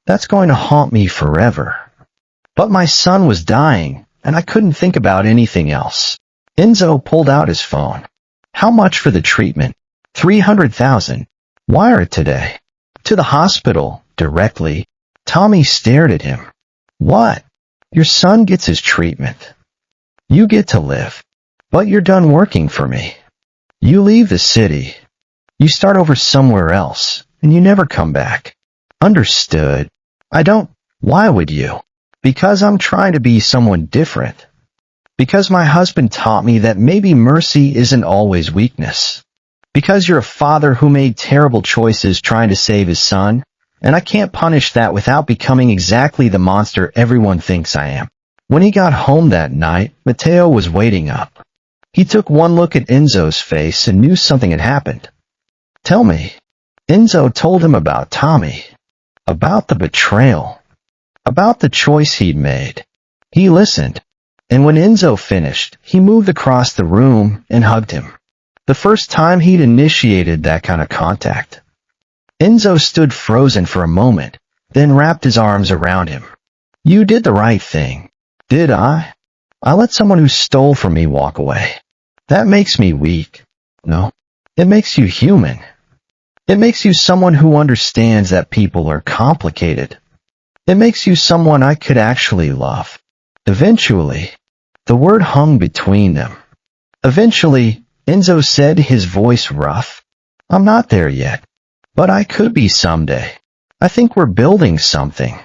That's going to haunt me forever. But my son was dying, and I couldn't think about anything else. Enzo pulled out his phone. How much for the treatment? $300,000. Wire it today. To the hospital, directly. Tommy stared at him. What? Your son gets his treatment. You get to live. But you're done working for me. You leave the city. You start over somewhere else, and you never come back. Understood. I don't. Why would you? Because I'm trying to be someone different. Because my husband taught me that maybe mercy isn't always weakness. Because you're a father who made terrible choices trying to save his son, and I can't punish that without becoming exactly the monster everyone thinks I am. When he got home that night, Matteo was waiting up. He took one look at Enzo's face and knew something had happened. Tell me. Enzo told him about Tommy. About the betrayal. About the choice he'd made. He listened. And when Enzo finished, he moved across the room and hugged him. The first time he'd initiated that kind of contact. Enzo stood frozen for a moment, then wrapped his arms around him. You did the right thing. Did I? I let someone who stole from me walk away. That makes me weak. No. It makes you human. It makes you someone who understands that people are complicated. It makes you someone I could actually love. Eventually, the word hung between them. Eventually, Enzo said, his voice rough, I'm not there yet, but I could be someday. I think we're building something.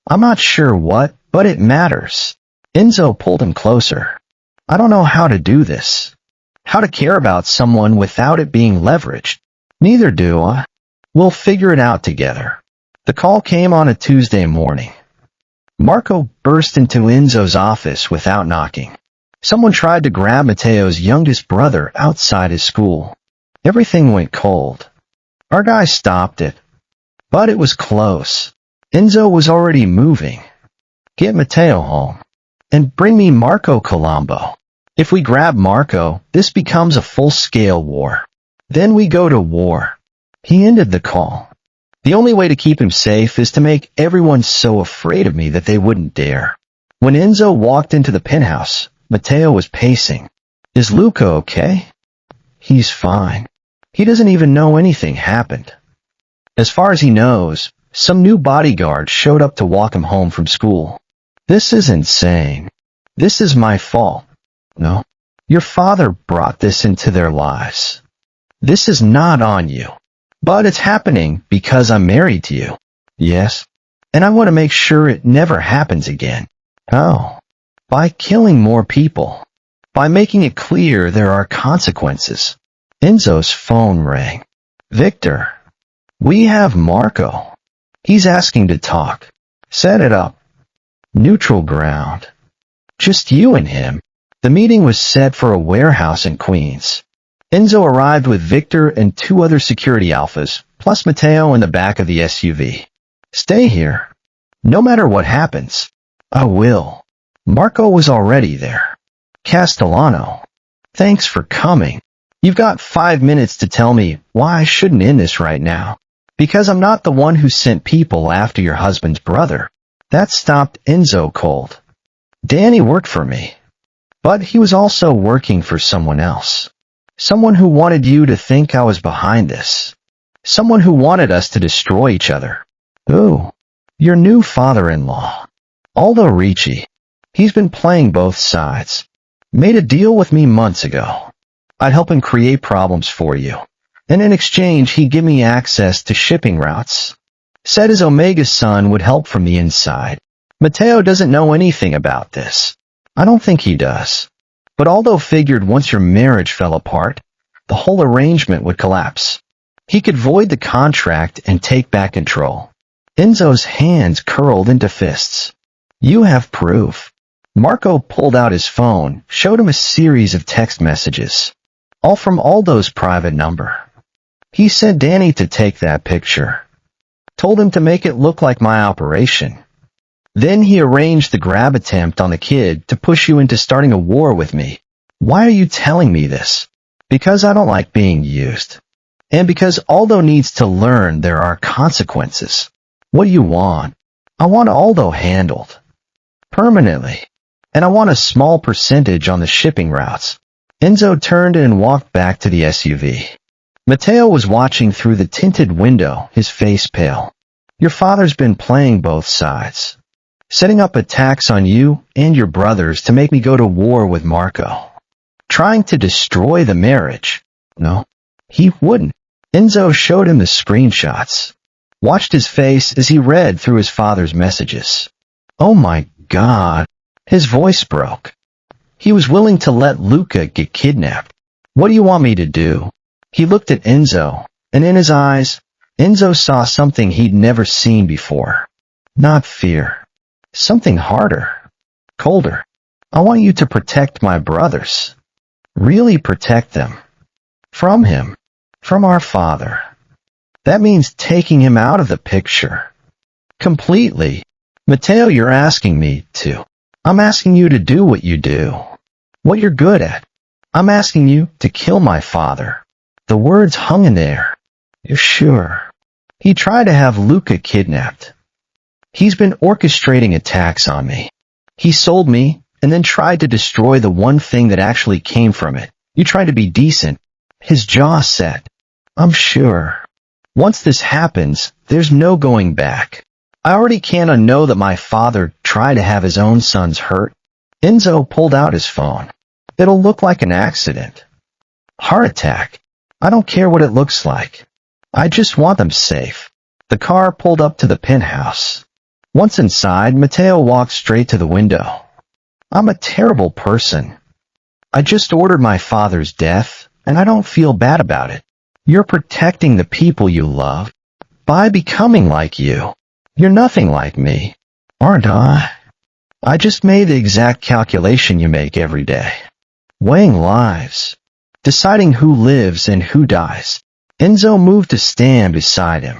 I'm not sure what, but it matters. Enzo pulled him closer. I don't know how to do this. How to care about someone without it being leveraged. Neither do I. We'll figure it out together. The call came on a Tuesday morning. Marco burst into Enzo's office without knocking. Someone tried to grab Matteo's youngest brother outside his school. Everything went cold. Our guy stopped it. But it was close. Enzo was already moving. Get Matteo home. And bring me Marco Colombo. If we grab Marco, this becomes a full-scale war. Then we go to war. He ended the call. The only way to keep him safe is to make everyone so afraid of me that they wouldn't dare. When Enzo walked into the penthouse, Matteo was pacing. Is Luca okay? He's fine. He doesn't even know anything happened. As far as he knows, some new bodyguard showed up to walk him home from school. This is insane. This is my fault. No. Your father brought this into their lives. This is not on you. But it's happening because I'm married to you. Yes. And I want to make sure it never happens again. How? By killing more people. By making it clear there are consequences. Enzo's phone rang. Victor. We have Marco. He's asking to talk. Set it up. Neutral ground. Just you and him. The meeting was set for a warehouse in Queens. Enzo arrived with Victor and 2 other security alphas, plus Matteo in the back of the SUV. Stay here. No matter what happens. I will. Marco was already there. Castellano. Thanks for coming. You've got 5 minutes to tell me why I shouldn't end this right now. Because I'm not the one who sent people after your husband's brother. That stopped Enzo cold. Danny worked for me. But he was also working for someone else. Someone who wanted you to think I was behind this. Someone who wanted us to destroy each other. Ooh, your new father-in-law. Aldo Ricci. He's been playing both sides. Made a deal with me months ago. I'd help him create problems for you. And in exchange, he'd give me access to shipping routes. Said his Omega son would help from the inside. Matteo doesn't know anything about this. I don't think he does. But Aldo figured once your marriage fell apart, the whole arrangement would collapse. He could void the contract and take back control. Enzo's hands curled into fists. You have proof. Marco pulled out his phone, showed him a series of text messages. All from Aldo's private number. He sent Danny to take that picture. Told him to make it look like my operation. Then he arranged the grab attempt on the kid to push you into starting a war with me. Why are you telling me this? Because I don't like being used. And because Aldo needs to learn there are consequences. What do you want? I want Aldo handled. Permanently. And I want a small percentage on the shipping routes. Enzo turned and walked back to the SUV. Matteo was watching through the tinted window, his face pale. Your father's been playing both sides. Setting up attacks on you and your brothers to make me go to war with Marco. Trying to destroy the marriage. No, he wouldn't. Enzo showed him the screenshots. Watched his face as he read through his father's messages. Oh my God. His voice broke. He was willing to let Luca get kidnapped. What do you want me to do? He looked at Enzo, and in his eyes, Enzo saw something he'd never seen before. Not fear. Something harder. Colder. I want you to protect my brothers. Really protect them. From him. From our father. That means taking him out of the picture. Completely. Matteo, you're asking me to. I'm asking you to do what you do. What you're good at. I'm asking you to kill my father. The words hung in the air. You're sure? He tried to have Luca kidnapped. He's been orchestrating attacks on me. He sold me and then tried to destroy the one thing that actually came from it. You tried to be decent. His jaw set. I'm sure. Once this happens, there's no going back. I already can't unknow that my father tried to have his own sons hurt. Enzo pulled out his phone. It'll look like an accident. Heart attack. I don't care what it looks like. I just want them safe. The car pulled up to the penthouse. Once inside, Matteo walked straight to the window. I'm a terrible person. I just ordered my father's death, and I don't feel bad about it. You're protecting the people you love by becoming like you. You're nothing like me, aren't I? I just made the exact calculation you make every day. Weighing lives. Deciding who lives and who dies. Enzo moved to stand beside him.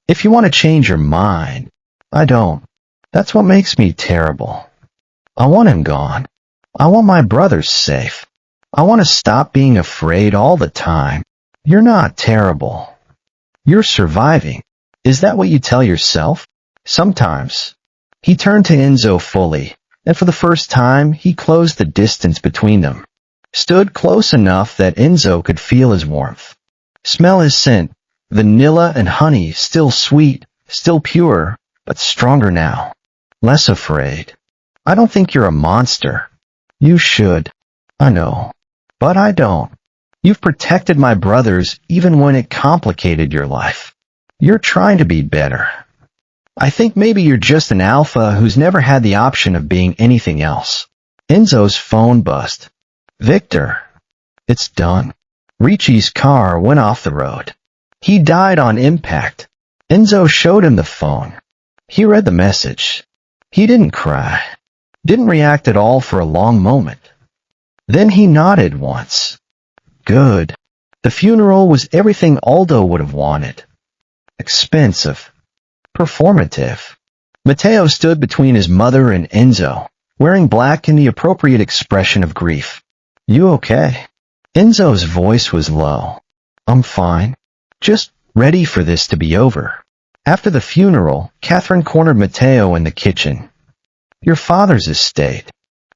If you want to change your mind, I don't. That's what makes me terrible. I want him gone. I want my brothers safe. I want to stop being afraid all the time. You're not terrible. You're surviving. Is that what you tell yourself? Sometimes. He turned to Enzo fully, and for the first time he closed the distance between them. Stood close enough that Enzo could feel his warmth. Smell his scent, vanilla and honey, still sweet, still pure, but stronger now. Less afraid. I don't think you're a monster. You should. I know. But I don't. You've protected my brothers even when it complicated your life. You're trying to be better. I think maybe you're just an alpha who's never had the option of being anything else. Enzo's phone buzzed. Victor. It's done. Ricci's car went off the road. He died on impact. Enzo showed him the phone. He read the message. He didn't cry. Didn't react at all for a long moment. Then he nodded once. Good. The funeral was everything Aldo would have wanted. Expensive. Performative. Matteo stood between his mother and Enzo, wearing black in the appropriate expression of grief. "You okay?" Enzo's voice was low. "I'm fine. Just ready for this to be over." After the funeral, Catherine cornered Matteo in the kitchen. "Your father's estate.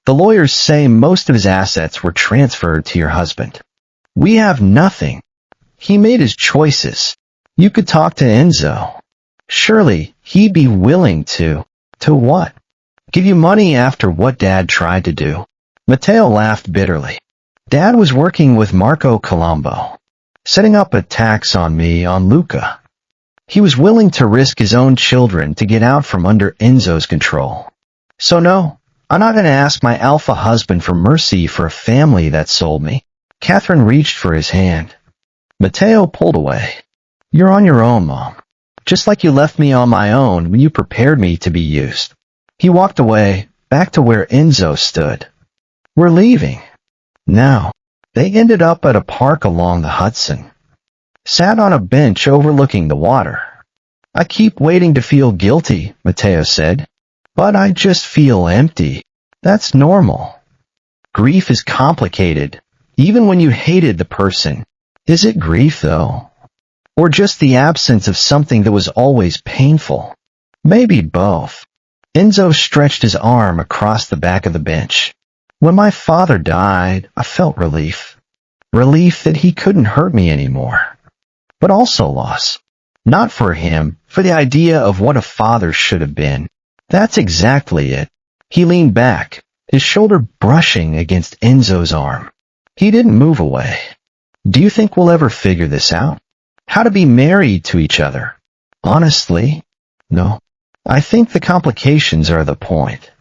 The lawyers say most of his assets were transferred to your husband. We have nothing. He made his choices. You could talk to Enzo. Surely he'd be willing to." "To what?" "Give you money after what Dad tried to do." Matteo laughed bitterly. "Dad was working with Marco Colombo, setting up a tax on me on Luca. He was willing to risk his own children to get out from under Enzo's control. So no, I'm not going to ask my alpha husband for mercy for a family that sold me." Catherine reached for his hand. Matteo pulled away. "You're on your own, Mom. Just like you left me on my own when you prepared me to be used." He walked away, back to where Enzo stood. "We're leaving." Now, they ended up at a park along the Hudson. Sat on a bench overlooking the water. "I keep waiting to feel guilty," Matteo said. "But I just feel empty. That's normal. Grief is complicated, even when you hated the person. Is it grief, though? Or just the absence of something that was always painful? Maybe both." Enzo stretched his arm across the back of the bench. "When my father died, I felt relief. Relief that he couldn't hurt me anymore. But also loss. Not for him, for the idea of what a father should have been. That's exactly it." He leaned back, his shoulder brushing against Enzo's arm. He didn't move away. "Do you think we'll ever figure this out? How to be married to each other?" "Honestly, no. I think the complications are the point.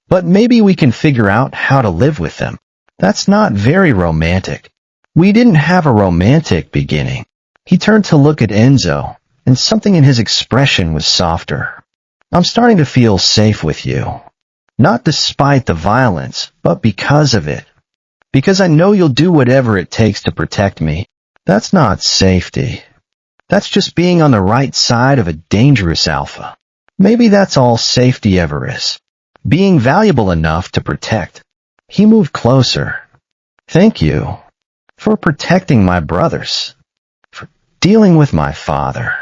But maybe we can figure out how to live with them." "That's not very romantic." "We didn't have a romantic beginning." He turned to look at Enzo, and something in his expression was softer. "I'm starting to feel safe with you. Not despite the violence, but because of it. Because I know you'll do whatever it takes to protect me." "That's not safety. That's just being on the right side of a dangerous alpha. Maybe that's all safety ever is. Being valuable enough to protect." He moved closer. "Thank you. For protecting my brothers. For dealing with my father.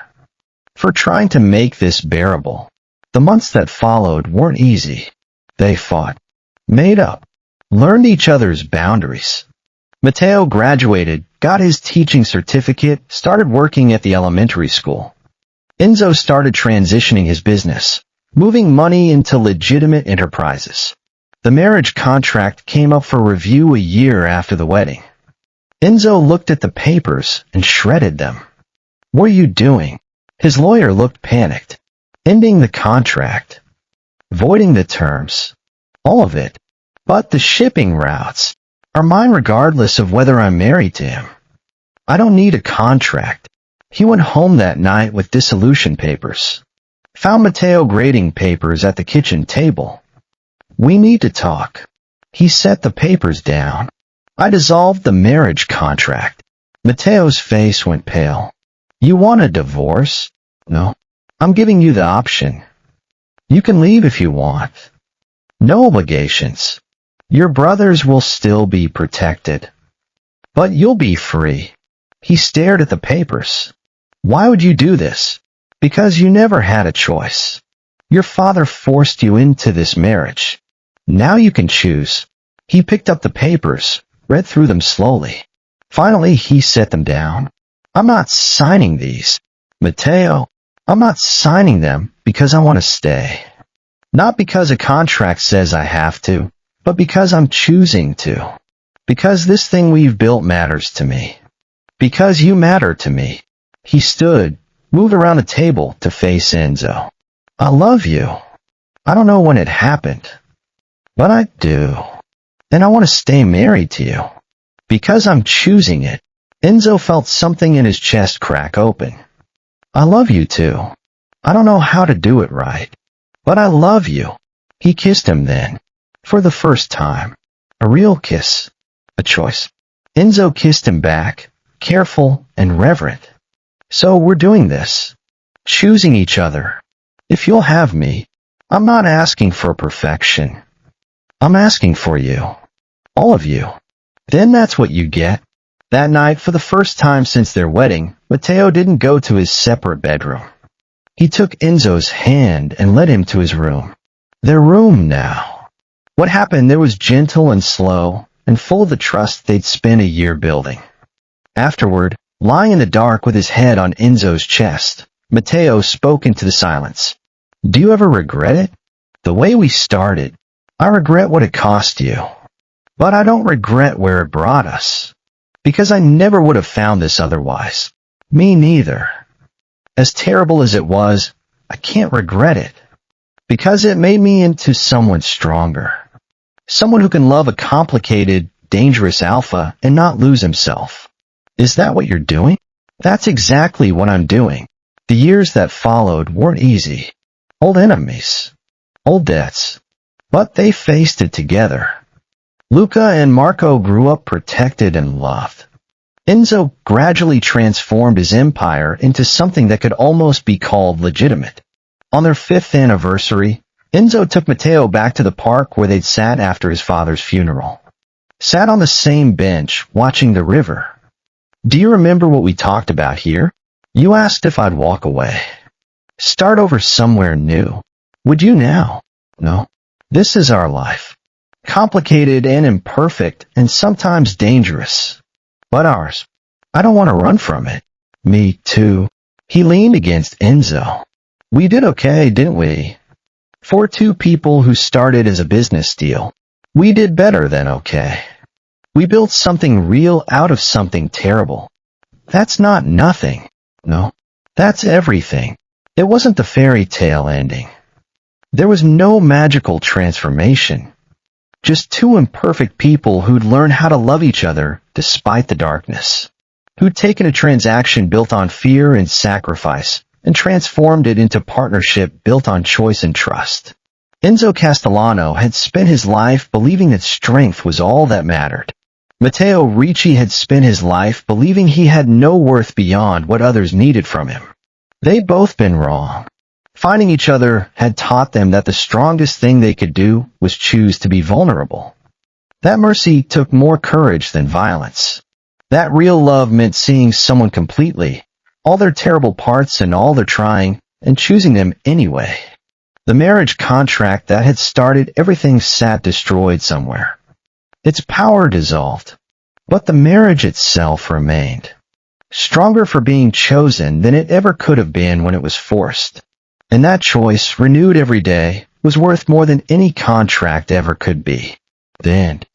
For trying to make this bearable." The months that followed weren't easy. They fought, made up, learned each other's boundaries. Matteo graduated, got his teaching certificate, started working at the elementary school. Enzo started transitioning his business, moving money into legitimate enterprises. The marriage contract came up for review a year after the wedding. Enzo looked at the papers and shredded them. "What are you doing?" His lawyer looked panicked. "Ending the contract. Voiding the terms. All of it. But the shipping routes are mine regardless of whether I'm married to him. I don't need a contract." He went home that night with dissolution papers. Found Matteo grading papers at the kitchen table. "We need to talk." He set the papers down. "I dissolved the marriage contract." Matteo's face went pale. "You want a divorce?" "No. I'm giving you the option. You can leave if you want. No obligations. Your brothers will still be protected. But you'll be free." He stared at the papers. "Why would you do this?" "Because you never had a choice. Your father forced you into this marriage. Now you can choose." He picked up the papers, read through them slowly. Finally, he set them down. "I'm not signing these, Matteo. I'm not signing them because I want to stay. Not because a contract says I have to, but because I'm choosing to. Because this thing we've built matters to me. Because you matter to me." He stood, moved around the table to face Enzo. "I love you. I don't know when it happened, but I do. And I want to stay married to you. Because I'm choosing it." Enzo felt something in his chest crack open. "I love you too. I don't know how to do it right, but I love you." He kissed him then, for the first time. A real kiss. A choice. Enzo kissed him back, careful and reverent. "So we're doing this. Choosing each other. If you'll have me, I'm not asking for perfection. I'm asking for you. All of you. Then that's what you get. That night, for the first time since their wedding, Matteo didn't go to his separate bedroom. He took Enzo's hand and led him to his room. Their room now. What happened there was gentle and slow, and full of the trust they'd spent a year building. Afterward, lying in the dark with his head on Enzo's chest, Matteo spoke into the silence. Do you ever regret it? The way we started. I regret what it cost you. But I don't regret where it brought us. Because I never would have found this otherwise. Me neither. As terrible as it was, I can't regret it. Because it made me into someone stronger. Someone who can love a complicated, dangerous alpha and not lose himself. Is that what you're doing? That's exactly what I'm doing. The years that followed weren't easy. Old enemies. Old debts. But they faced it together. Luca and Marco grew up protected and loved. Enzo gradually transformed his empire into something that could almost be called legitimate. On their 5th anniversary, Enzo took Matteo back to the park where they'd sat after his father's funeral. Sat on the same bench, watching the river. Do you remember what we talked about here? You asked if I'd walk away. Start over somewhere new. Would you now? No. This is our life. Complicated and imperfect and sometimes dangerous. But ours. I don't want to run from it. Me too. He leaned against Enzo. We did okay, didn't we? For two people who started as a business deal, we did better than okay. We built something real out of something terrible. That's not nothing. No. That's everything. It wasn't the fairy tale ending. There was no magical transformation. Just two imperfect people who'd learned how to love each other despite the darkness. Who'd taken a transaction built on fear and sacrifice and transformed it into partnership built on choice and trust. Enzo Castellano had spent his life believing that strength was all that mattered. Matteo Ricci had spent his life believing he had no worth beyond what others needed from him. They'd both been wrong. Finding each other had taught them that the strongest thing they could do was choose to be vulnerable. That mercy took more courage than violence. That real love meant seeing someone completely, all their terrible parts and all their trying, and choosing them anyway. The marriage contract that had started everything sat destroyed somewhere. Its power dissolved, but the marriage itself remained. Stronger for being chosen than it ever could have been when it was forced. And that choice, renewed every day, was worth more than any contract ever could be. The end.